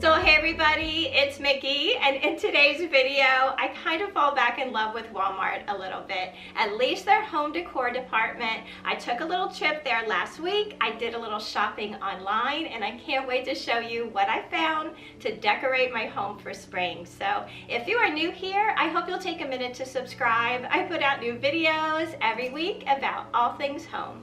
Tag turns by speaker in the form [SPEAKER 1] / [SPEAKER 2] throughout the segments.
[SPEAKER 1] So hey everybody, it's Mickey, and in today's video, I kind of fall back in love with Walmart a little bit. At least their home decor department. I took a little trip there last week. I did a little shopping online, and I can't wait to show you what I found to decorate my home for spring. So if you are new here, I hope you'll take a minute to subscribe. I put out new videos every week about all things home.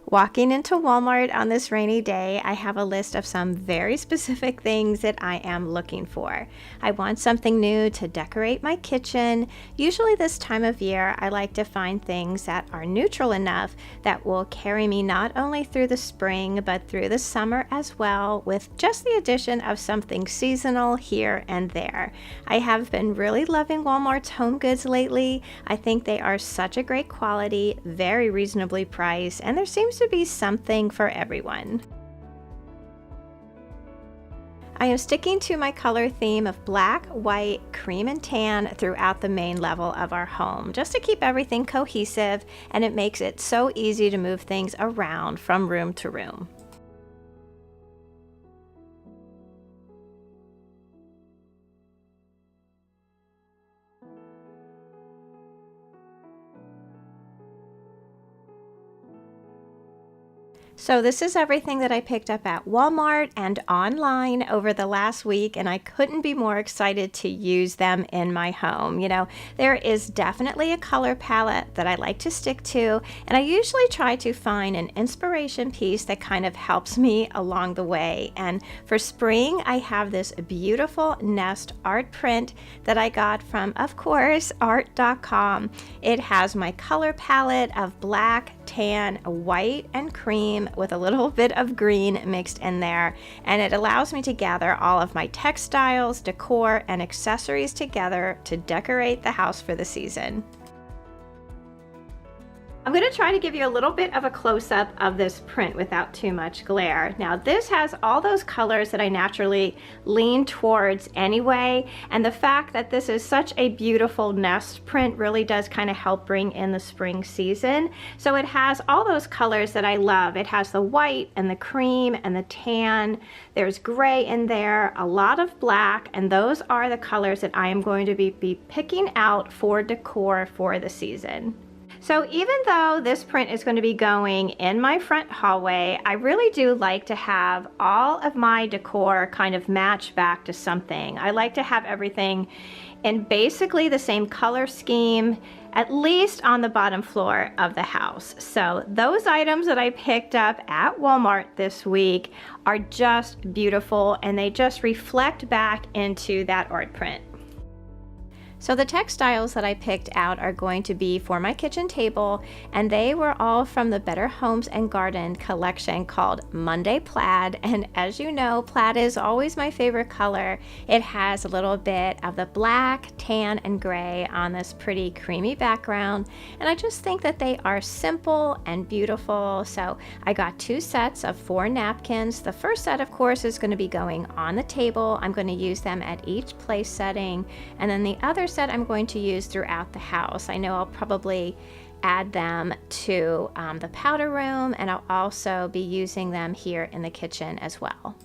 [SPEAKER 1] Walking into Walmart on this rainy day, I have a list of some very specific things that I am looking for. I want something new to decorate my kitchen. Usually this time of year, I like to find things that are neutral enough that will carry me not only through the spring, but through the summer as well, with just the addition of something seasonal here and there. I have been really loving Walmart's home goods lately. I think they are such a great quality, very reasonably priced, and there seems to be something for everyone. I am sticking to my color theme of black, white, cream, and tan throughout the main level of our home, just to keep everything cohesive, and it makes it so easy to move things around from room to room. So this is everything that I picked up at Walmart and online over the last week, and I couldn't be more excited to use them in my home. You know, there is definitely a color palette that I like to stick to, and I usually try to find an inspiration piece that kind of helps me along the way. And for spring, I have this beautiful nest art print that I got from, of course, art.com. It has my color palette of black, tan, white, and cream with a little bit of green mixed in there, and it allows me to gather all of my textiles, decor, and accessories together to decorate the house for the season. I'm going to try to give you a little bit of a close-up of this print without too much glare. Now this has all those colors that I naturally lean towards anyway, and the fact that this is such a beautiful nest print really does kind of help bring in the spring season. So it has all those colors that I love. It has the white and the cream and the tan. There's gray in there, a lot of black, and those are the colors that I am going to be picking out for decor for the season. So even though this print is going to be going in my front hallway, I really do like to have all of my decor kind of match back to something. I like to have everything in basically the same color scheme, at least on the bottom floor of the house. So those items that I picked up at Walmart this week are just beautiful, and they just reflect back into that art print. So the textiles that I picked out are going to be for my kitchen table, and they were all from the Better Homes and Garden collection called Monday Plaid. And as you know, plaid is always my favorite color. It has a little bit of the black, tan, and gray on this pretty creamy background, and I just think that they are simple and beautiful. So I got 2 sets of 4 napkins. The first set, of course, is going to be going on the table. I'm going to use them at each place setting, and then the other set I'm going to use throughout the house. I know I'll probably add them to the powder room, and I'll also be using them here in the kitchen as well.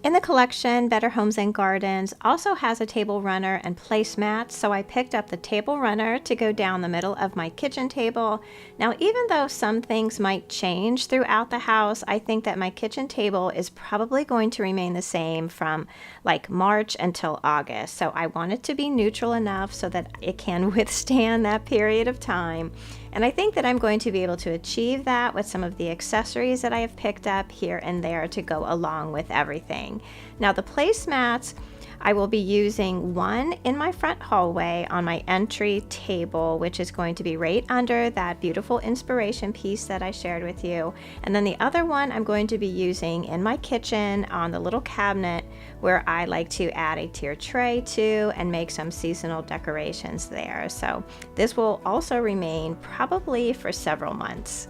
[SPEAKER 1] In the collection, Better Homes and Gardens also has a table runner and placemats, so I picked up the table runner to go down the middle of my kitchen table. Now, even though some things might change throughout the house, I think that my kitchen table is probably going to remain the same from like March until August. So I want it to be neutral enough so that it can withstand that period of time. And I think that I'm going to be able to achieve that with some of the accessories that I have picked up here and there to go along with everything. Now the placemats, I will be using one in my front hallway on my entry table, which is going to be right under that beautiful inspiration piece that I shared with you. And then the other one I'm going to be using in my kitchen on the little cabinet where I like to add a tier tray to and make some seasonal decorations there. So this will also remain probably for several months.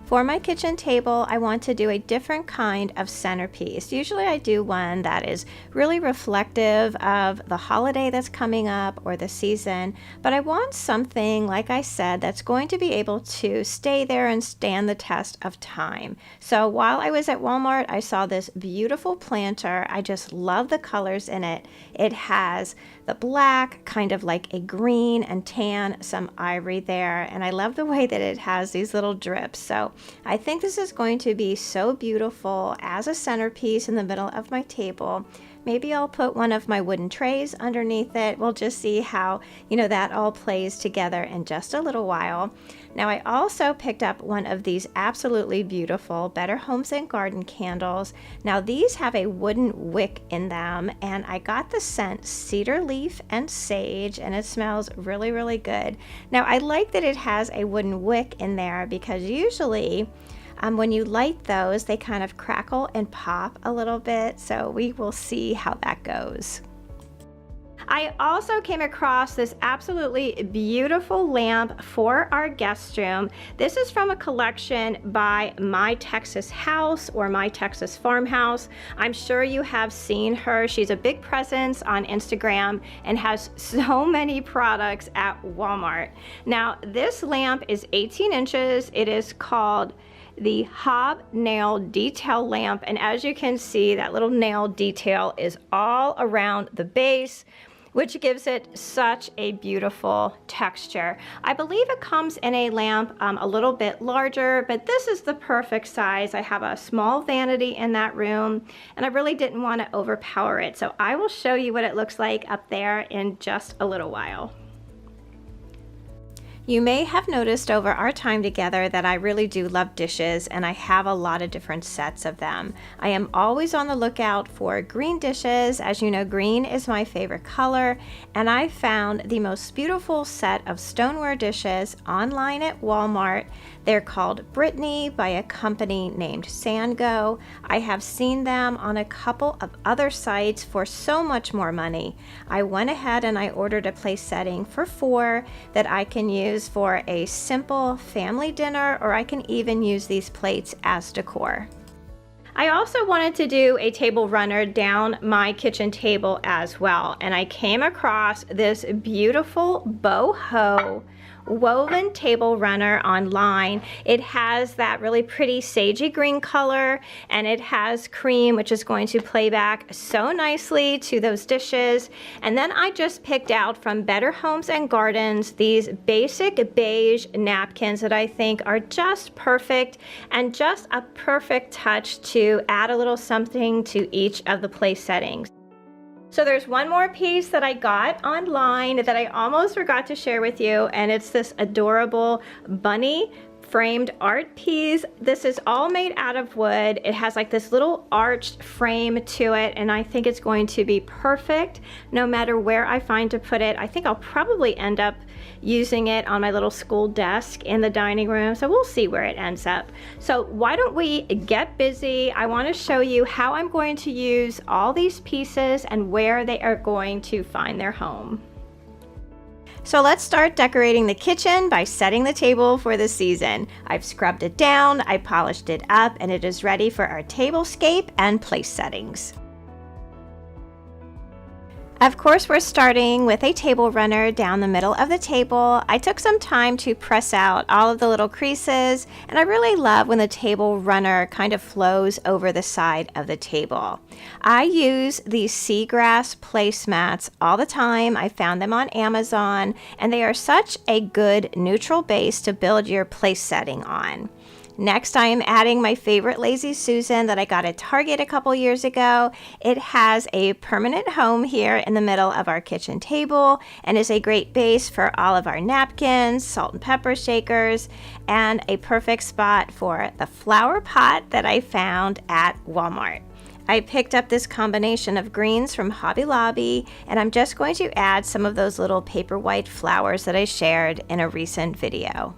[SPEAKER 1] For my kitchen table, I want to do a different kind of centerpiece. Usually I do one that is really reflective of the holiday that's coming up or the season, but I want something, like I said, that's going to be able to stay there and stand the test of time. So while I was at Walmart, I saw this beautiful planter. I just love the colors in it. It has the black, kind of like a green and tan, some ivory there, and I love the way that it has these little drips. So I think this is going to be so beautiful as a centerpiece in the middle of my table. Maybe I'll put one of my wooden trays underneath it. We'll just see how, that all plays together in just a little while. Now I also picked up one of these absolutely beautiful Better Homes and Garden candles. Now these have a wooden wick in them, and I got the scent cedar leaf and sage, and it smells really, really good. Now I like that it has a wooden wick in there because usually when you light those, they kind of crackle and pop a little bit, so we will see how that goes. I also came across this absolutely beautiful lamp for our guest room. This is from a collection by My Texas House or My Texas Farmhouse. I'm sure you have seen her. She's a big presence on Instagram and has so many products at Walmart. Now, this lamp is 18 inches. It is called the hobnail detail lamp, and as you can see, that little nail detail is all around the base, which gives it such a beautiful texture. I believe it comes in a lamp a little bit larger, but this is the perfect size. I have a small vanity in that room, and I really didn't want to overpower it, so I will show you what it looks like up there in just a little while. You may have noticed over our time together that I really do love dishes, and I have a lot of different sets of them. I am always on the lookout for green dishes. As you know, green is my favorite color, and I found the most beautiful set of stoneware dishes online at Walmart. They're called Brittany by a company named Sango. I have seen them on a couple of other sites for so much more money. I went ahead and I ordered a place setting for 4 that I can use for a simple family dinner, or I can even use these plates as decor. I also wanted to do a table runner down my kitchen table as well, and I came across this beautiful boho woven table runner online. It has that really pretty sagey green color, and it has cream, which is going to play back so nicely to those dishes. And then I just picked out from Better Homes and Gardens these basic beige napkins that I think are just perfect, and just a perfect touch to add a little something to each of the place settings. So there's one more piece that I got online that I almost forgot to share with you, and it's this adorable bunny framed art piece. This is all made out of wood. It has like this little arched frame to it, and I think it's going to be perfect no matter where I find to put it. I think I'll probably end up using it on my little school desk in the dining room, so we'll see where it ends up. So why don't we get busy? I want to show you how I'm going to use all these pieces and where they are going to find their home. So let's start decorating the kitchen by setting the table for the season. I've scrubbed it down, I polished it up, and it is ready for our tablescape and place settings. Of course, we're starting with a table runner down the middle of the table. I took some time to press out all of the little creases, and I really love when the table runner kind of flows over the side of the table. I use these seagrass placemats all the time. I found them on Amazon, and they are such a good neutral base to build your place setting on. Next, I am adding my favorite Lazy Susan that I got at Target a couple years ago. It has a permanent home here in the middle of our kitchen table and is a great base for all of our napkins, salt and pepper shakers, and a perfect spot for the flower pot that I found at Walmart. I picked up this combination of greens from Hobby Lobby, and I'm just going to add some of those little paper white flowers that I shared in a recent video.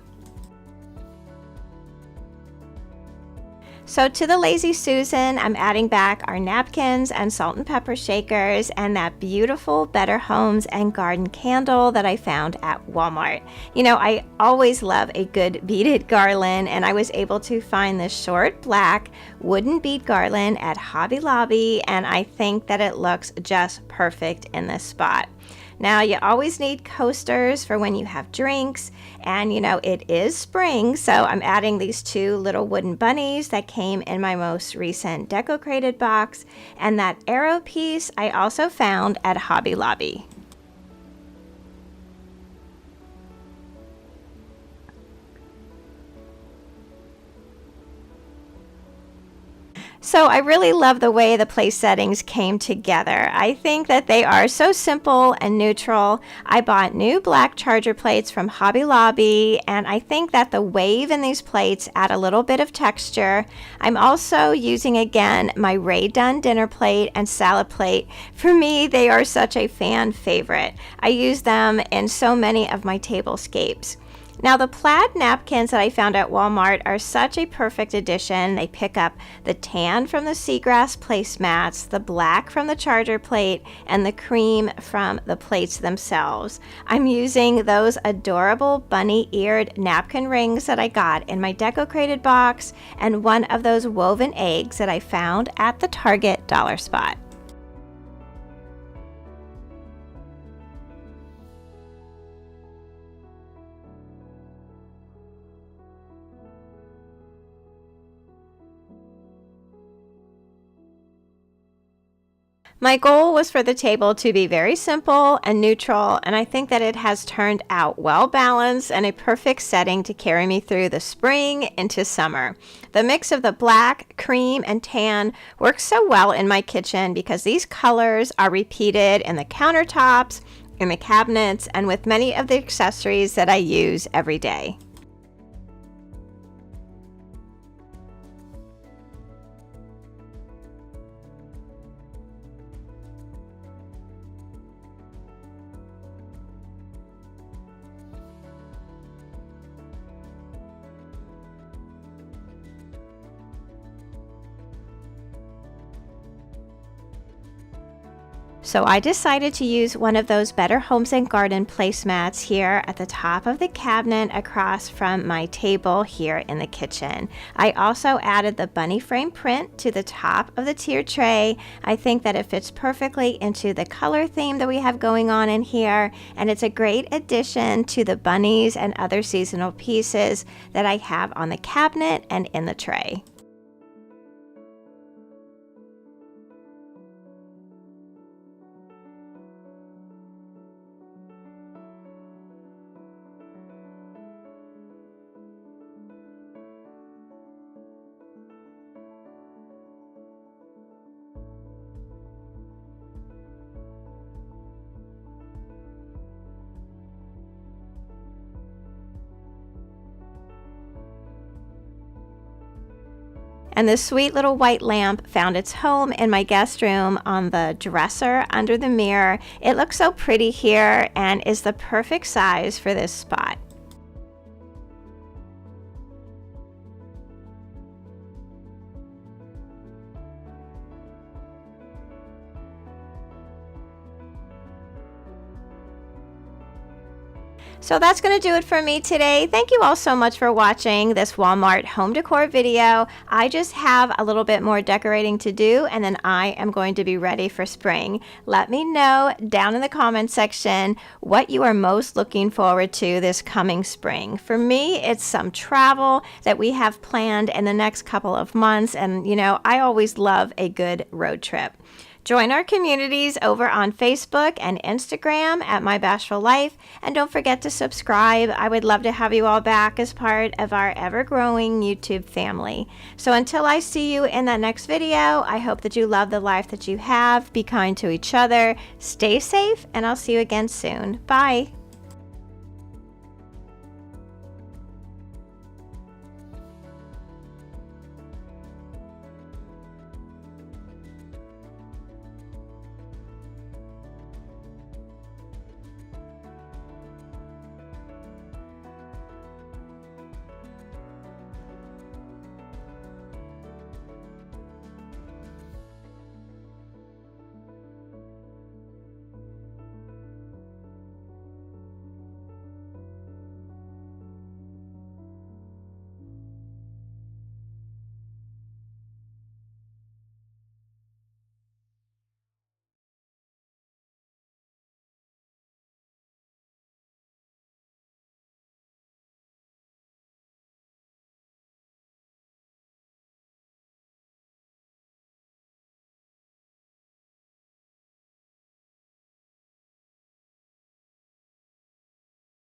[SPEAKER 1] So to the Lazy Susan, I'm adding back our napkins and salt and pepper shakers and that beautiful Better Homes and Garden candle that I found at Walmart. You know, I always love a good beaded garland, and I was able to find this short black wooden bead garland at Hobby Lobby, and I think that it looks just perfect in this spot. Now, you always need coasters for when you have drinks, and you know, it is spring, so I'm adding these two little wooden bunnies that came in my most recent DECOCRATED box, and that arrow piece I also found at Hobby Lobby. So I really love the way the place settings came together. I think that they are so simple and neutral. I bought new black charger plates from Hobby Lobby, and I think that the wave in these plates add a little bit of texture. I'm also using again my Rae Dunn dinner plate and salad plate. For me, they are such a fan favorite. I use them in so many of my tablescapes. Now, the plaid napkins that I found at Walmart are such a perfect addition. They pick up the tan from the seagrass placemats, the black from the charger plate, and the cream from the plates themselves. I'm using those adorable bunny-eared napkin rings that I got in my DECOCRATED box and one of those woven eggs that I found at the Target dollar spot. My goal was for the table to be very simple and neutral, and I think that it has turned out well balanced and a perfect setting to carry me through the spring into summer. The mix of the black, cream, and tan works so well in my kitchen because these colors are repeated in the countertops, in the cabinets, and with many of the accessories that I use every day. So I decided to use one of those Better Homes and Garden placemats here at the top of the cabinet across from my table here in the kitchen. I also added the bunny frame print to the top of the tier tray. I think that it fits perfectly into the color theme that we have going on in here, and it's a great addition to the bunnies and other seasonal pieces that I have on the cabinet and in the tray. And this sweet little white lamp found its home in my guest room on the dresser under the mirror. It looks so pretty here and is the perfect size for this spot. So that's going to do it for me today. Thank you all so much for watching this Walmart home decor video. I just have a little bit more decorating to do, and then I am going to be ready for spring. Let me know down in the comment section what you are most looking forward to this coming spring. For me, it's some travel that we have planned in the next couple of months, and you know, I always love a good road trip. Join our communities over on Facebook and Instagram at My Bashful Life, and don't forget to subscribe. I would love to have you all back as part of our ever-growing YouTube family. So until I see you in that next video, I hope that you love the life that you have, be kind to each other, stay safe, and I'll see you again soon. Bye!